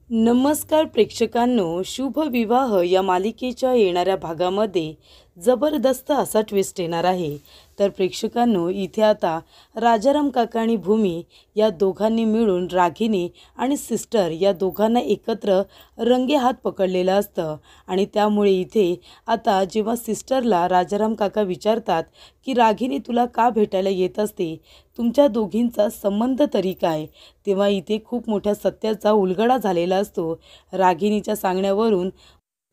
नमस्कार प्रेक्षकांनो, शुभ विवाह या मालिकेच्या येणाऱ्या भागामध्ये जबरदस्त असा ट्विस्ट येणार आहे। तर प्रेक्षकांनो, इथे आता राजाराम काका आणि भूमी या दोघांनी मिळून रागिनी आणि सिस्टर या दोघांना एकत्र रंगेहात पकडलेलं असतं। आणि त्यामुळे इथे आता जेव्हा सिस्टरला राजाराम काका विचारतात की रागिनी तुला का भेटायला येत असते, तुमच्या दोघींचा संबंध तरी काय, तेव्हा इथे खूप मोठ्या सत्याचा उलगडा झालेला असतो। रागिनीच्या सांगण्यावरून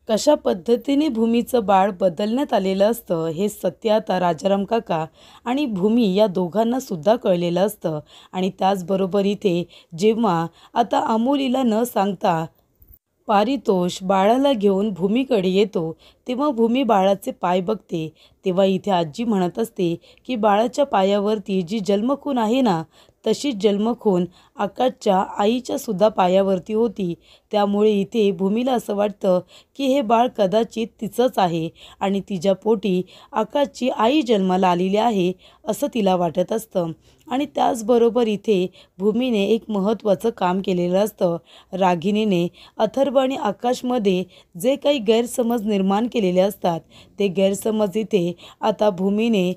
कशा पद्धतीने भूमीचं बाळ बदलण्यात आलेलं असतं हे सत्य आता राजाराम काका आणि भूमी या दोघांना सुद्धा कळलेलं असतं। आणि त्याचबरोबर इथे जेव्हा आता अमोलीला न सांगता पारितोष बाळाला घेऊन भूमीकडे येतो, तेव्हा भूमी बाळाचे पाय बघते, तेव्हा इथे आजी म्हणत असते की बाळाच्या पायावरती जी जन्मखून आहे ना, तशीच जन्मखून आकाशच्या आईच्या सुद्धा पायावरती होती। त्यामुळे इथे भूमीला असं वाटतं की हे बाळ कदाचित तिचंच आहे आणि तिच्या पोटी आकाशची आई जन्माला आलेली आहे असं तिला वाटत असतं। आणि त्याचबरोबर इथे भूमीने एक महत्त्वाचं काम केलेलं असतं। रागिनीने अथर्व आणि आकाशमध्ये जे काही गैरसमज निर्माण केलेले असतात, ते गैरसमज इथे आता भूमीने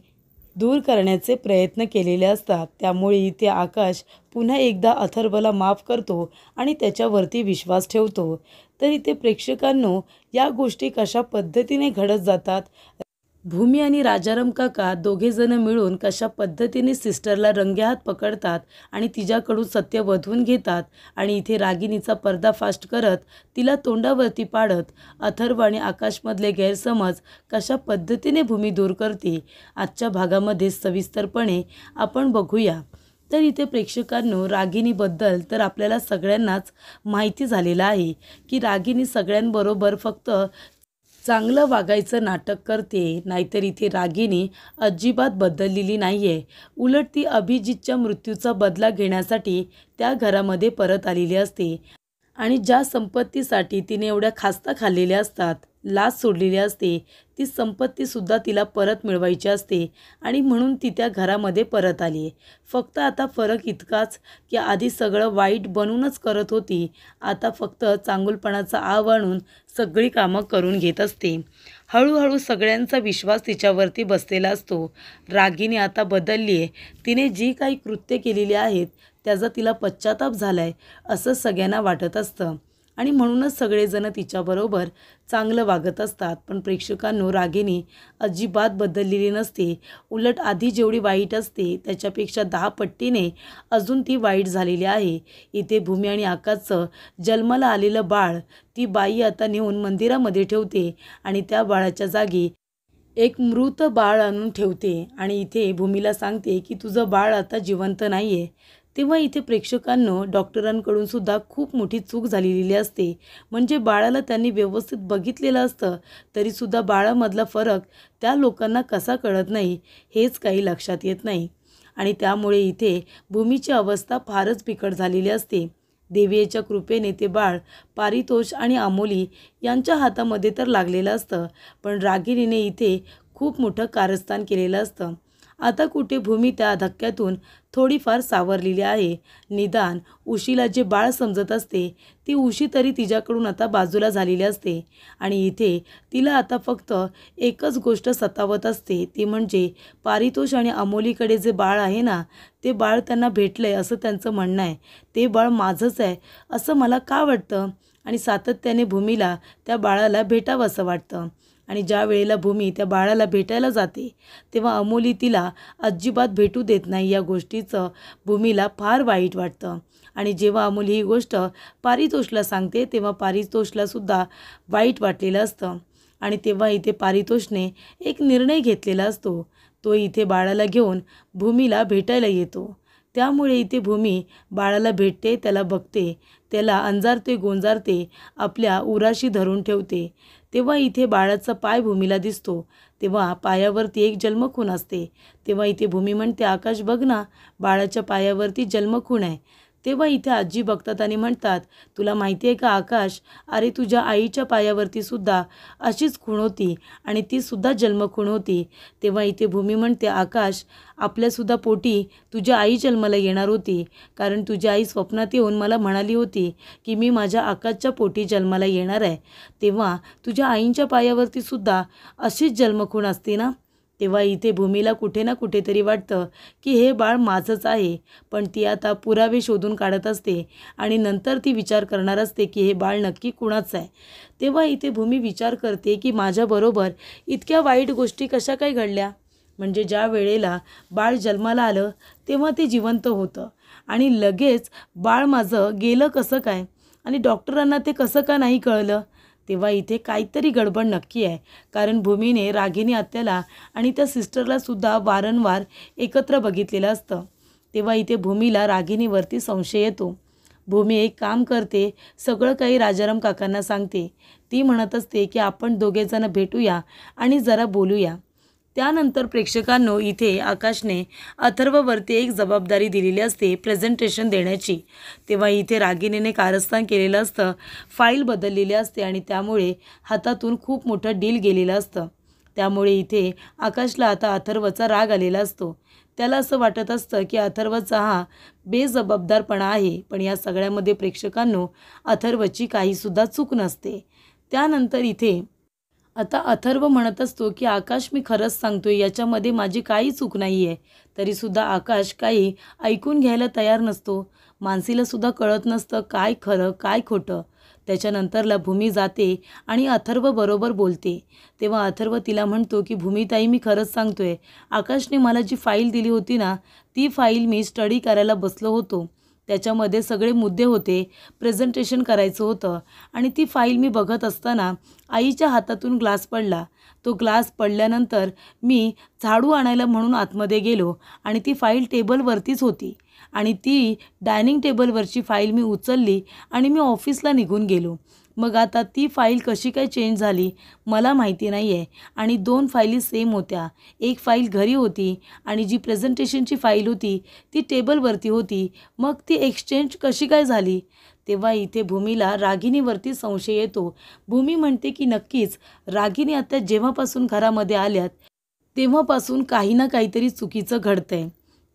दूर करण्याचे प्रयत्न केलेले असतात। त्यामुळे इथे आकाश पुन्हा एकदा अथर्वला माफ करतो आणि त्याच्यावरती विश्वास ठेवतो। तर इथे प्रेक्षकांनो, या गोष्टी कशा पद्धतीने घडत जातात, भूमी आणि राजाराम काका दोघेजण मिळून कशा पद्धतीने सिस्टरला रंगेहात पकडतात आणि तिच्याकडून सत्य वधवून घेतात आणि इथे रागिनीचा पर्दाफाश करत तिला तोंडावरती पाडत अथर्व आणि आकाशमधले गैरसमज कशा पद्धतीने भूमी दूर करते, आजच्या भागामध्ये सविस्तरपणे आपण बघूया। तर इथे प्रेक्षकांनो, रागिनीबद्दल तर आपल्याला सगळ्यांनाच माहिती झालेलं आहे की रागिनी सगळ्यांबरोबर फक्त चांगलं वागायचं नाटक करते, नाहीतर इथे रागिनी अजिबात बदललेली नाही आहे। उलट ती अभिजितच्या मृत्यूचा बदला घेण्यासाठी त्या घरामध्ये परत आलेली असते आणि ज्या संपत्तीसाठी तिने एवढ्या खास्ता खाल्लेल्या असतात, लाच सोडलेली असते, ती संपत्तीसुद्धा तिला परत मिळवायची असते आणि म्हणून ती त्या घरामध्ये परत आली आहे। फक्त आता फरक इतकाच की आधी सगळं वाईट बनूनच करत होती, आता फक्त चांगुलपणाचा आव आणून सगळी कामं करून घेत असते। हळूहळू सगळ्यांचा विश्वास तिच्यावरती बसलेला असतो। रागिनी आता बदलली आहे, तिने जी काही कृत्य केलेली आहेत त्याचा तिला पश्चाताप झाला आहे असं सगळ्यांना वाटत असतं आणि म्हणूनच सगळेजण तिच्याबरोबर चांगलं वागत असतात। पण प्रेक्षकांनो, रागिनी अजिबात बदललेली नसते, उलट आधी जेवढी वाईट असते त्याच्यापेक्षा 10 पट्टीने अजून ती वाईट झालेली आहे। इथे भूमी आणि आकाशचं जन्माला आलेलं बाळ ती बाई आता नेऊन मंदिरामध्ये ठेवते आणि त्या बाळाच्या जागी एक मृत बाळ आणून ठेवते आणि इथे भूमीला सांगते की तुझं बाळ आता जिवंत नाही आहे। तेव्हा इथे प्रेक्षकांनो, डॉक्टरांकडून सुद्धा खूप मोठी चूक झालेली असते। म्हणजे बाळाला त्यांनी व्यवस्थित बघितलेलं असतं, तरीसुद्धा बाळामधला फरक त्या लोकांना कसा कळत नाही हेच काही लक्षात येत नाही। आणि त्यामुळे इथे भूमीची अवस्था फारच बिकट झालेली असते। देवीच्या कृपेने ते बाळ पारितोष आणि अमोली यांच्या हातामध्ये तर लागलेलं असतं, पण रागिनीने इथे खूप मोठं कारस्थान केलेलं असतं। आता कुठे भूमी त्या धक्क्यातून थोडीफार सावरलेली आहे। निदान उशीला जे बाळ समजत असते, ती उशी तरी तिच्याकडून आता बाजूला झालेली असते आणि इथे तिला आता फक्त एकच गोष्ट सतावत असते, ती म्हणजे पारितोष आणि अमोलीकडे जे बाळ आहे ना, ते बाळ त्यांना भेटलं आहे असं त्यांचं म्हणणं आहे, ते बाळ माझंच आहे असं मला का वाटतं आणि सातत्याने भूमीला त्या बाळाला भेटावं असं वाटतं। आणि ज्या वेळेला भूमी त्या बाळाला भेटायला जाते, तेव्हा अमोली तिला अजिबात भेटू देत नाही। या गोष्टीचं भूमीला फार वाईट वाटतं आणि जेव्हा अमोली ही गोष्ट पारितोषला सांगते, तेव्हा पारितोषलासुद्धा वाईट वाटलेलं असतं आणि तेव्हा इथे पारितोषने एक निर्णय घेतलेला असतो, तो इथे बाळाला घेऊन भूमीला भेटायला येतो। त्यामुळे इथे भूमी बाळाला भेटते, त्याला बघते, त्याला अंजारते गोंजारते, आपल्या उराशी धरून ठेवते। तेव्हा इथे बाळाचा पाय भूमीला दिसतो, तेव्हा पायावरती एक जन्मखून असते। तेव्हा इथे भूमी म्हणते, आकाश बघ ना, बाळाच्या पायावरती जन्मखून आहे। तेव्हा इथे आजी बघतात आणि म्हणतात, तुला माहिती आहे का आकाश, अरे तुझ्या आईच्या पायावरती सुद्धा अशीच खूण होती आणि ती सुद्धा जन्मखूण होती. तेव्हा इथे भूमी म्हणते, आकाश आपल्यासुद्धा पोटी तुझी आई जन्माला येणार होती, कारण तुझी आई स्वप्नात येऊन मला म्हणाली होती की मी माझ्या आकाशच्या पोटी जन्माला येणार आहे. तेव्हा तुझ्या आईंच्या पायावरती सुद्धा अशीच जन्मखूण असते ना. तेव्हा इथे भूमीला कुठे ना कुठेतरी वाटतं की हे बाळ माझंच आहे, पण ती आता पुरावे शोधून काढत असते आणि नंतर ती विचार करणार असते की हे बाळ नक्की कुणाचं आहे. तेव्हा इथे भूमी विचार करते की माझ्याबरोबर इतक्या वाईट गोष्टी कशा काय घडल्या. म्हणजे ज्या वेळेला बाळ जन्माला आलं तेव्हा ते जिवंत होतं आणि लगेच बाळ माझं गेलं कसं काय आणि डॉक्टरांना ते कसं का नाही कळलं. तेव्हा इथे काहीतरी गडबड नक्की आहे, कारण भूमीने रागिनी आत्याला आणि त्या सिस्टरला सुद्धा वारंवार एकत्र बघितलेलं असतं. तेव्हा इथे भूमीला रागिनीवरती संशय येतो. भूमी एक काम करते, सगळं काही राजाराम काकांना सांगते. ती म्हणत असते की आपण दोघेजण भेटूया आणि जरा बोलूया. त्यानंतर प्रेक्षकांनो इथे आकाशने अथर्ववरती एक जबाबदारी दिलेली असते प्रेझेंटेशन देण्याची. तेव्हा इथे रागिनीने कारस्थान केलेलं असतं, फाईल बदललेली असते आणि त्यामुळे हातातून खूप मोठं डील गेलेलं असतं. त्यामुळे इथे आकाशला आता अथर्वचा राग आलेला असतो. त्याला असं वाटत असतं की अथर्वचा हा बेजबाबदारपणा आहे, पण या सगळ्यामध्ये प्रेक्षकांनो अथर्वची काहीसुद्धा चूक नसते. त्यानंतर इथे आता अथर्व म्हणत असतो की आकाश मी खरंच सांगतोय, याच्यामध्ये माझी काही चूक नाही आहे. तरीसुद्धा आकाश काही ऐकून घ्यायला तयार नसतो. मानसीलासुद्धा कळत नसतं काय खरं काय खोटं. त्याच्यानंतरला भूमी जाते आणि अथर्व बरोबर बोलते. तेव्हा अथर्व तिला म्हणतो की भूमीताई मी खरंच सांगतोय, आकाशने मला जी फाईल दिली होती ना, ती फाईल मी स्टडी करायला बसलो होतो. त्याच्यामध्ये सगळे मुद्दे होते, प्रेझेंटेशन करायचं होतं आणि ती फाईल मी बघत असताना आईच्या हातातून ग्लास पडला. तो ग्लास पडल्यानंतर मी झाडू आणायला म्हणून आतमध्ये गेलो आणि ती फाईल टेबलवरतीच होती आणि ती डायनिंग टेबलवरची फाईल मी उचलली आणि मी ऑफिसला निघून गेलो. मग आता ती फाईल कशी काय चेंज झाली मला माहिती नाही आहे आणि 2 फाईली सेम होत्या. एक फाईल घरी होती आणि जी प्रेझेंटेशनची फाईल होती ती टेबलवरती होती. मग ती एक्सचेंज कशी काय झाली. तेव्हा इथे भूमीला रागिनीवरती संशय येतो. भूमी म्हणते की नक्कीच रागिनी आता जेव्हापासून घरामध्ये आल्यात तेव्हापासून काही ना काहीतरी चुकीचं घडतंय.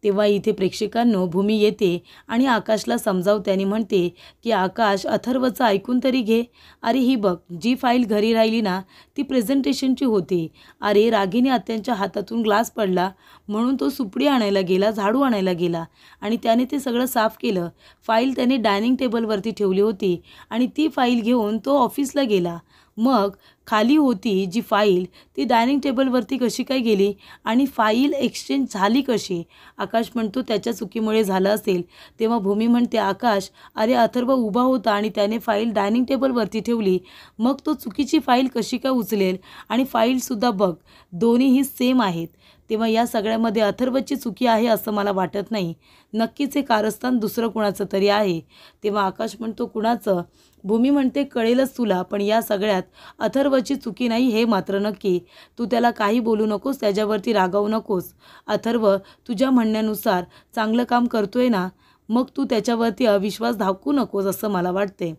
तेव्हा इथे प्रेक्षकांनो भूमी येते आणि आकाशला समजावते आणि म्हणते की आकाश अथर्वचं ऐकून तरी घे. अरे ही बघ, जी फाईल घरी राहिली ना ती प्रेझेंटेशनची होती. अरे रागिनी आत्यांच्या हातातून ग्लास पडला म्हणून तो सुपडी आणायला गेला, झाडू आणायला गेला आणि त्याने ते सगळं साफ केलं. फाईल त्याने डायनिंग टेबलवरती ठेवली होती आणि ती फाईल घेऊन तो ऑफिसला गेला. मग खाली होती जी फाईल ती डायनिंग टेबलवरती कशी काय गेली आणि फाईल एक्सचेंज झाली कशी. आकाश म्हणतो त्याच्या चुकीमुळे झालं असेल. तेव्हा भूमी म्हणते आकाश अरे अथर्व उभा होता आणि त्याने फाईल डायनिंग टेबलवरती ठेवली, मग तो चुकीची फाईल कशी काय उचलेल आणि फाईलसुद्धा बघ दोन्हीही सेम आहेत. तेव्हा या सगळ्यामध्ये अथर्वची चुकी आहे असं मला वाटत नाही. नक्कीच हे कारस्थान दुसरं कुणाचं तरी आहे. तेव्हा आकाश म्हणतो कुणाचं. भूमी म्हणते कळेलच तुला, पण या सगळ्यात अथर्वची चुकी नाही हे मात्र नक्की. तू त्याला काही बोलू नकोस, त्याच्यावरती रागावू नकोस. अथर्व तुझ्या म्हणण्यानुसार चांगलं काम करतोय ना, मग तू त्याच्यावरती अविश्वास दाखवू नकोस असं मला वाटते.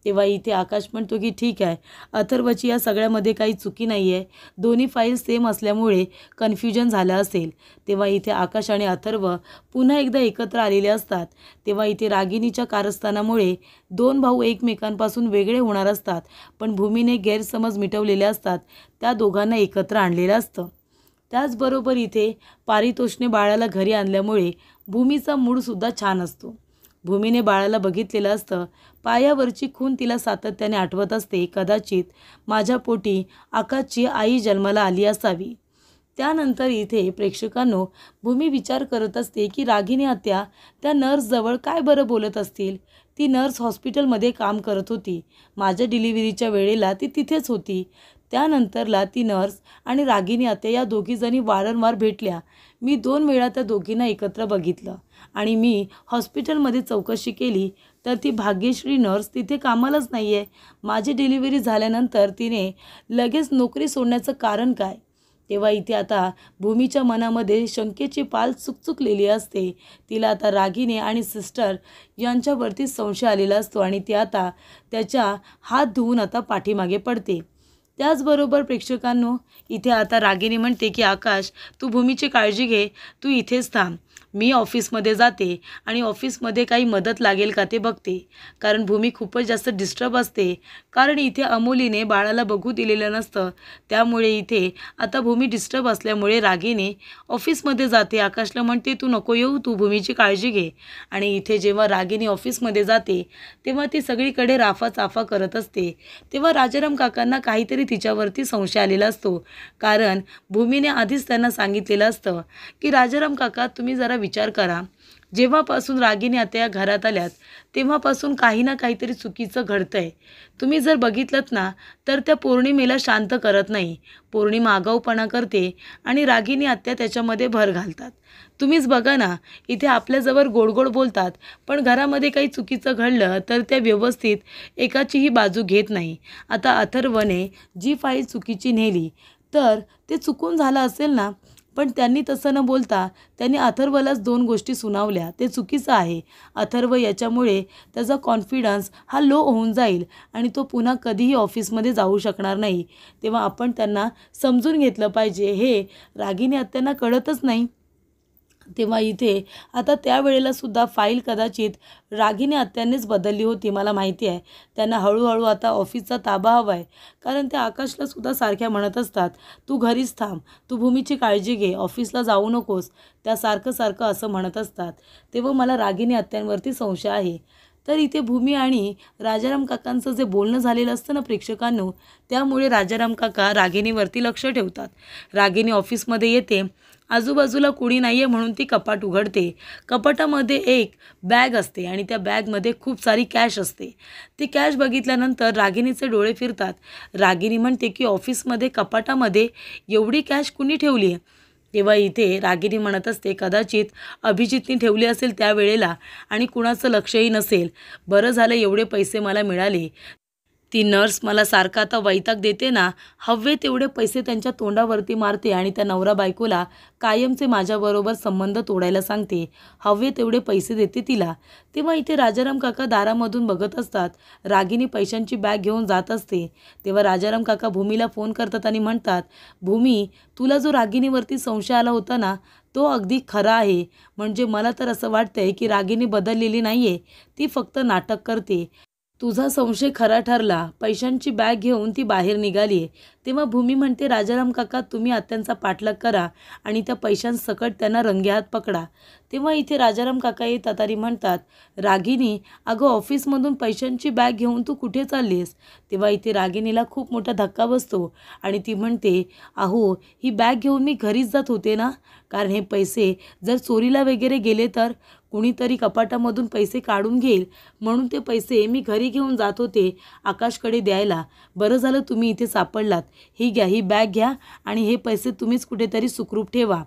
तेव्हा इथे आकाश म्हणतो की ठीक आहे, अथर्वची या सगळ्यामध्ये काही चुकी नाही आहे. दोन्ही फाईल सेम असल्यामुळे कन्फ्युजन झालं असेल. तेव्हा इथे आकाश आणि अथर्व पुन्हा एकदा एकत्र आलेले असतात. तेव्हा इथे रागिनीच्या कारस्थानामुळे 2 भाऊ एकमेकांपासून वेगळे होणार असतात, पण भूमीने गैरसमज मिटवलेले असतात. त्या दोघांना एकत्र आणलेलं असतं. त्याचबरोबर इथे पारितोषने बाळाला घरी आणल्यामुळे भूमीचा मूडसुद्धा छान असतो. भूमीने बाळाला बघितलेलं असतं. पायावरची खून तिला सातत्याने आठवत असते. कदाचित माझ्या पोटी आकाशची आई जन्माला आली असावी. त्यानंतर इथे प्रेक्षकांनो भूमी विचार करत असते की रागिनी आत्या त्या नर्सजवळ काय बरं बोलत असतील. ती नर्स हॉस्पिटलमध्ये काम करत होती. माझ्या डिलिव्हरीच्या वेळेला ती तिथेच होती. त्यानंतरला ती नर्स आणि रागिनी आत्या या दोघीजणी वारंवार भेटल्या. मी 2 वेळा त्या दोघींना एकत्र बघितलं आणि मी हॉस्पिटलमध्ये चौकशी केली तर ती भाग्यश्री नर्स तिथे कामालाच नाही आहे. माझी डिलिव्हरी झाल्यानंतर तिने लगेच नोकरी सोडण्याचं कारण काय. तेव्हा इथे आता भूमीच्या मनामध्ये शंकेची पाल चुकचुकलेली असते. तिला आता रागिनी आणि सिस्टर यांच्यावरती संशय आलेला असतो आणि ती आता त्याच्या हात धुवून आता पाठीमागे पडते. त्याचबरोबर प्रेक्षकांनो, इथे आता रागिनी म्हणते की आकाश, तू भूमीची काळजी घे, तू इथेच थांब, मी ऑफिसमध्ये जाते आणि ऑफिसमध्ये काही मदत लागेल का ते बघते. कारण भूमी खूपच जास्त डिस्टर्ब असते, कारण इथे अमोलीने बाळाला बघू दिलेलं नसतं. त्यामुळे इथे आता भूमी डिस्टर्ब असल्यामुळे रागिनी ऑफिसमध्ये जाते. आकाशला म्हणते तू नको येऊ, तू भूमीची काळजी घे. आणि इथे जेव्हा रागिनी ऑफिसमध्ये जाते तेव्हा ती सगळीकडे राफाचाफा करत असते. तेव्हा राजाराम काकांना काहीतरी तिच्यावरती संशय आलेला असतो, कारण भूमीने आधीच त्यांना सांगितलेलं असतं की राजाराम काका, तुम्ही जरा विचार करा, जेव्हापासून रागिनी आता या घरात आल्यात तेव्हापासून काही ना काहीतरी चुकीचं घडतंय. तुम्ही जर बघितलंत ना तर त्या पौर्णिमेला शांत करत नाही. पौर्णिमा आगाऊपणा करते आणि रागिनी आत्या त्याच्यामध्ये भर घालतात. तुम्हीच बघा ना, इथे आपल्याजवळ गोड गोड बोलतात, पण घरामध्ये काही चुकीचं घडलं तर त्या व्यवस्थित एकाचीही बाजू घेत नाही. आता अथर्वने जी फाईल चुकीची नेली तर ते चुकून झालं असेल ना, पण त्यांनी तसं न बोलता त्यांनी अथर्वलाच 2 गोष्टी सुनावल्या. ते चुकीचं आहे. अथर्व याच्यामुळे त्याचा कॉन्फिडन्स हा लो होऊन जाईल आणि तो पुन्हा कधीही ऑफिसमध्ये जाऊ शकणार नाही. तेव्हा आपण त्यांना समजून घेतलं पाहिजे, हे रागिनी आत्यांना कळतच नाही. तेव्हा इथे आता त्यावेळेला सुद्धा फाईल कदाचित रागिनी आत्यांनीच बदलली होती, मला माहिती आहे. त्यांना हळूहळू आता ऑफिसचा ताबा हवा आहे, कारण त्या आकाशला सुद्धा सारख्या म्हणत असतात, तू घरीच थांब, तू भूमीची काळजी घे, ऑफिसला जाऊ नकोस. त्या सारखं असं म्हणत असतात. तेव्हा मला रागिनी आत्यांवरती संशय आहे. तर इथे भूमी आणि राजाराम काकांचं जे बोलणं झालेलं असतं ना प्रेक्षकांनो, त्यामुळे राजाराम काका रागिनीवरती लक्ष ठेवतात. रागिनी ऑफिसमध्ये येते, आजूबाजूला कुणी नाही आहे म्हणून ती कपाट उघडते. कपाटामध्ये एक बॅग असते आणि त्या बॅगमध्ये खूप सारी कॅश असते. ती कॅश बघितल्यानंतर रागिनीचे डोळे फिरतात. रागिनी म्हणते की ऑफिसमध्ये कपाटामध्ये एवढी कॅश कुणी ठेवली आहे. तेव्हा इथे रागिनी म्हणत असते, कदाचित अभिजितनी ठेवली असेल त्यावेळेला आणि कुणाचं लक्षही नसेल. बरं झालं एवढे पैसे मला मिळाले. ती नर्स मला सारखा आता वैताग देते ना, हवे तेवढे पैसे त्यांच्या तोंडावरती मारते आणि त्या नवरा बायकोला कायमचे माझ्याबरोबर संबंध तोडायला सांगते. हवे तेवढे पैसे देते तिला. तेव्हा इथे राजाराम काका दारामधून बघत असतात. रागिनी पैशांची बॅग घेऊन जात असते. तेव्हा राजाराम काका भूमीला फोन करतात आणि म्हणतात, भूमी, तुला जो रागिनीवरती संशय आला होता ना, तो अगदी खरा आहे. म्हणजे मला तर असं वाटतंय की रागिनी बदललेली नाही आहे, ती फक्त नाटक करते. तुझा संशय खरा ठरला. पैशांची बॅग घेऊन ती बाहेर निघाली आहे. तेव्हा भूमी म्हणते, राजाराम काका, तुम्ही आत्यांचा पाठलाग करा आणि त्या पैशांसकट त्यांना रंगेहात पकडा. तेव्हा इथे राजाराम काका येतात आणि म्हणतात, रागिनी, अगं ऑफिसमधून पैशांची बॅग घेऊन तू कुठे चाललीस? तेव्हा इथे रागिनीला खूप मोठा धक्का बसतो आणि ती म्हणते, अहो, ही बॅग घेऊन मी घरीच जात होते ना, कारण हे पैसे जर चोरीला वगैरे गेले तर कुणीतरी कपाटामधून पैसे काढून घेईल, म्हणून ते पैसे मी घरी घेऊन जात होते आकाशकडे द्यायला. बरं झालं तुम्ही इथे सापडलात. ही घ्या, ही बॅग घ्या आणि हे पैसे तुम्हीच कुठेतरी सुखरूप ठेवा.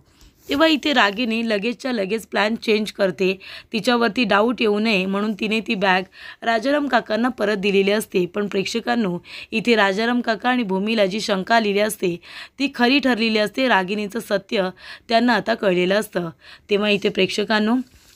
तेव्हा इथे रागिनी लगेचच्या लगेच प्लॅन चेंज करते. तिच्यावरती डाऊट येऊ नये म्हणून तिने ती बॅग राजाराम काकांना परत दिलेली असते. पण प्रेक्षकांनो, इथे राजाराम काका आणि भूमीला जी शंका आलेली असते ती खरी ठरलेली असते. रागिनीचं सत्य त्यांना आता कळलेलं असतं. तेव्हा इथे प्रेक्षकांनो,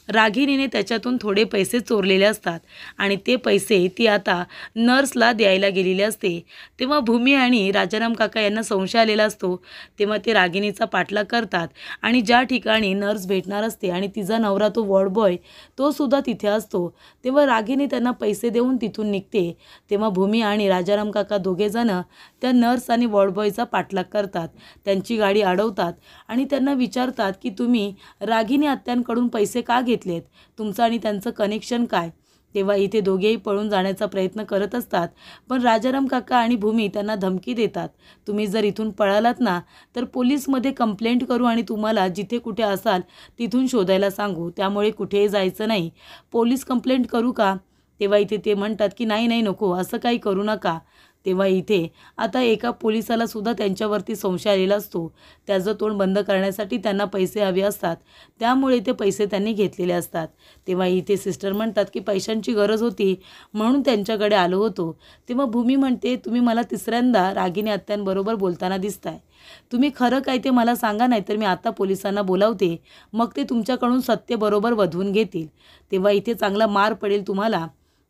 रागिनीने त्याच्यातून थोडे पैसे चोरलेले असतात आणि ते पैसे ती आता नर्सला द्यायला गेलेले असते. तेव्हा भूमी आणि राजाराम काका यांना संशय आलेला असतो. तेव्हा ते रागिनीचा पाठलाग करतात आणि ज्या ठिकाणी नर्स भेटणार असते आणि तिचा नवरा तो वॉर्ड बॉय तो सुद्धा तिथे असतो, तेव्हा रागिनी त्यांना पैसे देऊन तिथून निघते. तेव्हा भूमी आणि राजाराम काका दोघेजणं त्या नर्स आणि वॉर्ड बॉयचा पाठलाग करतात. त्यांची गाडी अडवतात आणि त्यांना विचारतात की तुम्ही रागिनी आत्यांकडून पैसे का घेतलेत? तुमचं आणि त्यांचं कनेक्शन काय? तेव्हा इथे दोघेही पळून जाण्याचा प्रयत्न करत असतात. पण राजाराम काका आणि भूमी त्यांना धमकी देतात, तुम्ही जर इथून पळालात ना तर पोलीसमध्ये कंप्लेंट करू आणि तुम्हाला जिथे कुठे असाल तिथून शोधायला सांगू. त्यामुळे कुठेही जायचं नाही. पोलीस कंप्लेंट करू का? तेव्हा इथे ते म्हणतात की नाही नको, असं काही करू नका. तेव्हा इथे आता एका पोलिसाला सुद्धा त्यांच्यावरती संशय आलेला असतो. त्याचं तोंड बंद करण्यासाठी त्यांना पैसे हवे असतात, त्यामुळे ते पैसे त्यांनी घेतलेले असतात. तेव्हा इथे सिस्टर म्हणतात की पैशांची गरज होती म्हणून त्यांच्याकडे आलो होतो. तेव्हा भूमी म्हणते, तुम्ही मला तिसऱ्यांदा रागिनी आत्यांबरोबर बोलताना दिसताय. तुम्ही खरं काय ते मला सांगा, नाही तर मी आता पोलिसांना बोलावते, मग ते तुमच्याकडून सत्य बरोबर वधवून घेतील. तेव्हा इथे चांगला मार पडेल तुम्हाला.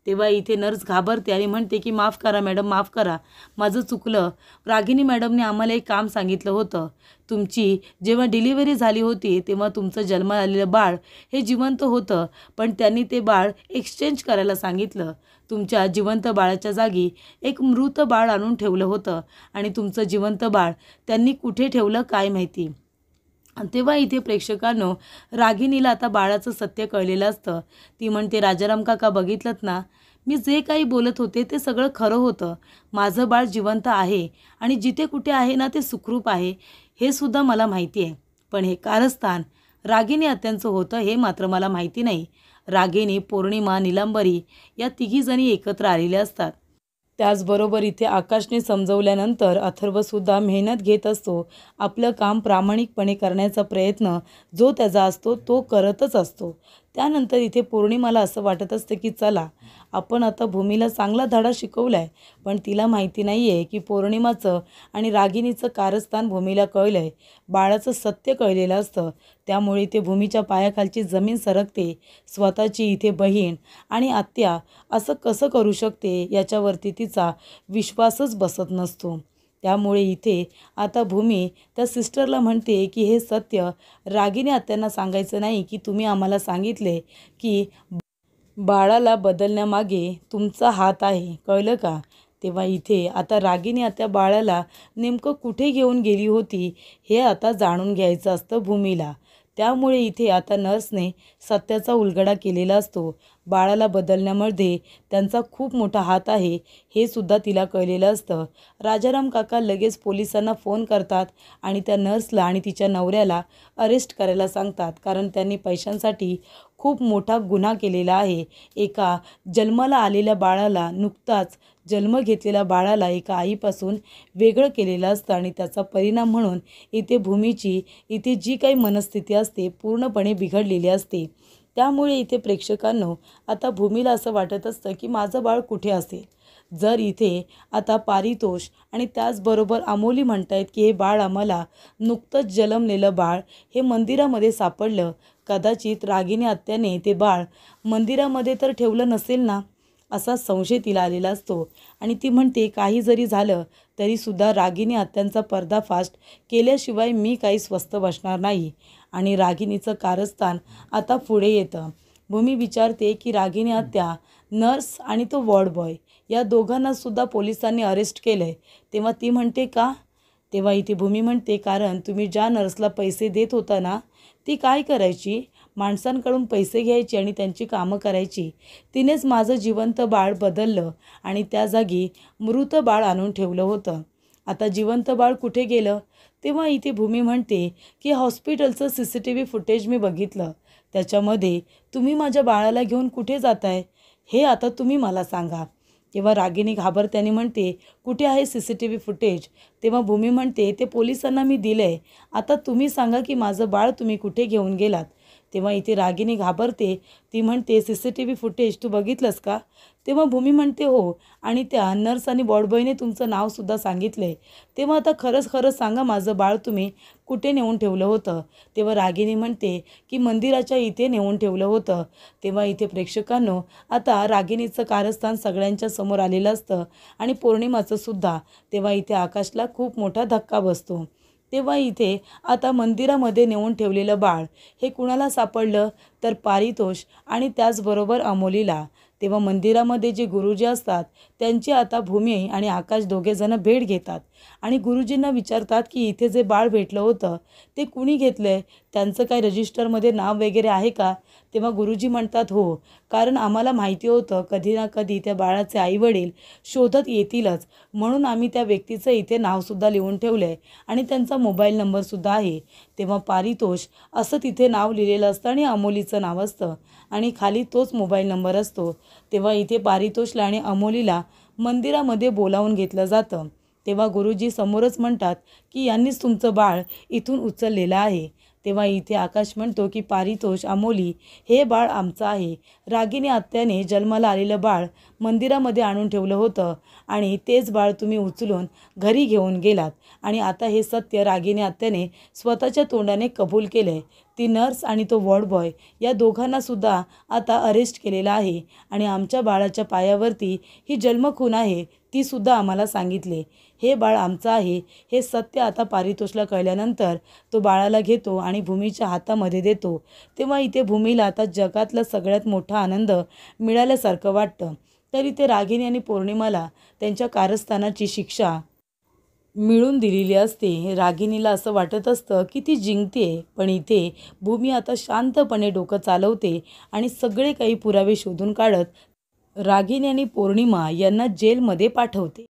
तेव्हा इथे नर्स घाबरते आणि म्हणते की माफ करा मॅडम, माफ करा, माझं चुकलं. रागिनी मॅडमने आम्हाला एक काम सांगितलं होतं. तुमची जेव्हा डिलिव्हरी झाली होती तेव्हा तुमचं जन्माला आलेलं बाळ हे जिवंत होतं, पण त्यांनी ते बाळ एक्सचेंज करायला सांगितलं. तुमच्या जिवंत बाळाच्या जागी एक मृत बाळ आणून ठेवलं होतं आणि तुमचं जिवंत बाळ त्यांनी कुठे ठेवलं काय माहिती. तेव्हा इथे प्रेक्षकांनो, रागिनीला आता बाळाचं सत्य कळलेलं असतं. ती म्हणते, राजाराम काका बघितलंत ना, मी जे काही बोलत होते ते सगळं खरं होतं. माझं बाळ जिवंत आहे आणि जिथे कुठे आहे ना ते सुखरूप आहे, हे सुद्धा मला माहिती आहे. पण हे कारस्थान रागिनी आत्यांचं होतं हे मात्र मला माहिती नाही. रागिनी, पौर्णिमा, नीलांबरी या तिघीजणी एकत्र आलेल्या असतात. त्याचबरोबर इथे आकाशने समजवल्यानंतर अथर्वसुद्धा मेहनत घेत असतो. आपलं काम प्रामाणिकपणे करण्याचा प्रयत्न जो त्याचा असतो तो करतच असतो. त्यानंतर इथे पौर्णिमाला असं वाटत असतं की चला, आपण आता भूमीला चांगला धडा शिकवला आहे. पण तिला माहिती नाही आहे की पौर्णिमाचं आणि रागिनीचं कारस्थान भूमीला कळलं आहे. बाळाचं सत्य कळलेलं असतं. त्यामुळे इथे भूमीच्या पायाखालची जमीन सरकते. स्वतःची इथे बहीण आणि आत्या असं कसं करू शकते याच्यावरती तिचा विश्वासच बसत नसतो. त्यामुळे इथे आता भूमी त्या सिस्टरला म्हणते की हे सत्य रागिनी आत्यांना सांगायचं नाही की तुम्ही आम्हाला सांगितले की बाळाला बदलण्यामागे तुमचा हात आहे, कळलं का. तेव्हा इथे आता रागिनी आत्या बाळाला नेमकं कुठे घेऊन गेली होती हे आता जाणून घ्यायचं असतं भूमीला. त्यामुळे इथे आता नर्सने सत्याचा उलगडा केलेला असतो. बाळाला बदलण्यामध्ये त्यांचा खूप मोठा हात आहे हे सुद्धा तिला कळलेलं असतं. राजाराम काका लगेच पोलिसांना फोन करतात आणि त्या नर्सला आणि तिच्या नवऱ्याला अरेस्ट करायला सांगतात, कारण त्यांनी पैशांसाठी खूप मोठा गुन्हा केलेला आहे. एका जन्माला आलेल्या बाळाला, नुकताच जन्म घेतलेल्या बाळाला एका आईपासून वेगळं केलेलं असतं आणि त्याचा परिणाम म्हणून इथे भूमीची इथे जी काही मनस्थिती असते पूर्णपणे बिघडलेली असते. त्यामुळे इथे प्रेक्षकांनो, आता भूमीला असं वाटत असतं की माझं बाळ कुठे असेल. जर इथे आता पारितोष आणि त्याचबरोबर अमोली म्हणतायत की हे बाळ आम्हाला नुकतंच जन्मलेलं बाळ हे मंदिरामध्ये सापडलं, कदाचित रागिनी आत्याने ते बाळ मंदिरामध्ये तर ठेवलं नसेल ना, असा संशय तिला आलेला असतो. आणि ती म्हणते काही जरी झालं तरीसुद्धा रागिनी आत्यांचा पर्दाफाश केल्याशिवाय मी काही स्वस्थ बसणार नाही. आणि रागिनीचं कारस्थान आता पुढे येतं. भूमी विचारते की रागिनी आत्या, नर्स आणि तो वॉर्ड बॉय या दोघांनासुद्धा पोलिसांनी अरेस्ट केलं आहे. तेव्हा ती म्हणते का. तेव्हा इथे भूमी म्हणते, कारण तुम्ही ज्या नर्सला पैसे देत होता ना, ती काय करायची, माणसांकडून पैसे घ्यायची आणि त्यांची कामं करायची. तिनेच माझं जिवंत बाळ बदललं आणि त्या जागी मृत बाळ आणून ठेवलं होतं. आता जिवंत बाळ कुठे गेलं. तेव्हा इथे भूमी म्हणते की हॉस्पिटलचं CCTV फुटेज मी बघितलं, त्याच्यामध्ये तुम्ही माझ्या बाळाला घेऊन कुठे जाताय हे आता तुम्ही मला सांगा. तेव्हा रागिनी घाबरत्याने म्हणते, कुठे आहे CCTV फुटेज. तेव्हा भूमी म्हणते, ते पोलिसांना मी दिलं आहे, आता तुम्ही सांगा की माझं बाळ तुम्ही कुठे घेऊन गेलात. तेव्हा इथे रागिनी घाबरते. ती म्हणते, CCTV फुटेज तू बघितलंस का. तेव्हा भूमी म्हणते, हो, आणि त्या नर्स आणि बॉडबॉयने तुमचं नावसुद्धा सांगितलं आहे. तेव्हा आता खरंच सांगा माझं बाळ तुम्ही कुठे नेऊन ठेवलं होतं. तेव्हा रागिनी म्हणते की मंदिराच्या इथे नेऊन ठेवलं होतं. तेव्हा इथे प्रेक्षकांनो, आता रागिनीचं कारस्थान सगळ्यांच्या समोर आलेलं असतं आणि पौर्णिमाचं सुद्धा. तेव्हा इथे आकाशला खूप मोठा धक्का बसतो. तेव्हा इथे आता मंदिरामध्ये नेऊन ठेवलेलं बाळ हे कुणाला सापडलं, तर पारितोष आणि त्याचबरोबर अमोलीला. तेव्हा मंदिरामध्ये जे गुरुजी असतात त्यांची आता भूमी आणि आकाश दोघेजणं भेट घेतात आणि गुरुजींना विचारतात की इथे जे बाळ भेटलं होतं ते कुणी घेतलं आहे, त्यांचं काय रजिस्टरमध्ये नाव वगैरे आहे का. तेव्हा गुरुजी म्हणतात, हो, कारण आम्हाला माहिती होतं कधी ना कधी त्या बाळाचे आईवडील शोधत येतीलच, म्हणून आम्ही त्या व्यक्तीचं इथे नावसुद्धा लिहून ठेवलं आहे आणि त्यांचा मोबाईल नंबरसुद्धा आहे. तेव्हा पारितोष असं तिथे नाव लिहिलेलं असतं आणि अमोलीचं नाव असतं आणि खाली तोच मोबाईल नंबर असतो. तेव्हा इथे पारितोषला आणि अमोलीला मंदिरामध्ये बोलावून घेतलं जातं, तेव्हा गुरुजी समोरच म्हणतात की यांनीच तुमचं बाळ इथून उचललेलं आहे. तेव्हा इथे आकाश म्हणतो की पारितोष, अमोली, हे बाळ आमचं आहे. रागिनी आत्याने जन्माला आलेलं बाळ मंदिरामध्ये आणून ठेवलं होतं आणि तेच बाळ तुम्ही उचलून घरी घेऊन गेलात आणि आता हे सत्य रागिनी आत्याने स्वतःच्या तोंडाने कबूल केलंय. ती नर्स आणि तो वॉर्ड बॉय या दोघांना सुद्धा आता अरेस्ट केलेलं आहे आणि आमच्या बाळाच्या पायावरती ही जन्मखून आहे ती सुद्धा आम्हाला सांगितले. हे बाळ आमचं आहे हे सत्य आता पारितोषला कळल्यानंतर तो बाळाला घेतो आणि भूमीच्या हातामध्ये देतो. तेव्हा इथे भूमीला आता जगातला सगळ्यात मोठा आनंद मिळाल्यासारखं वाटतं. तर इथे रागिनी आणि पौर्णिमाला त्यांच्या कारस्थानाची शिक्षा मिळून दिलेली असते. रागिनीला असं वाटत असतं की ती जिंकते, पण इथे भूमी आता शांतपणे डोकं चालवते आणि सगळे काही पुरावे शोधून काढत रागिनी आणि पौर्णिमा यांना जेलमध्ये पाठवते.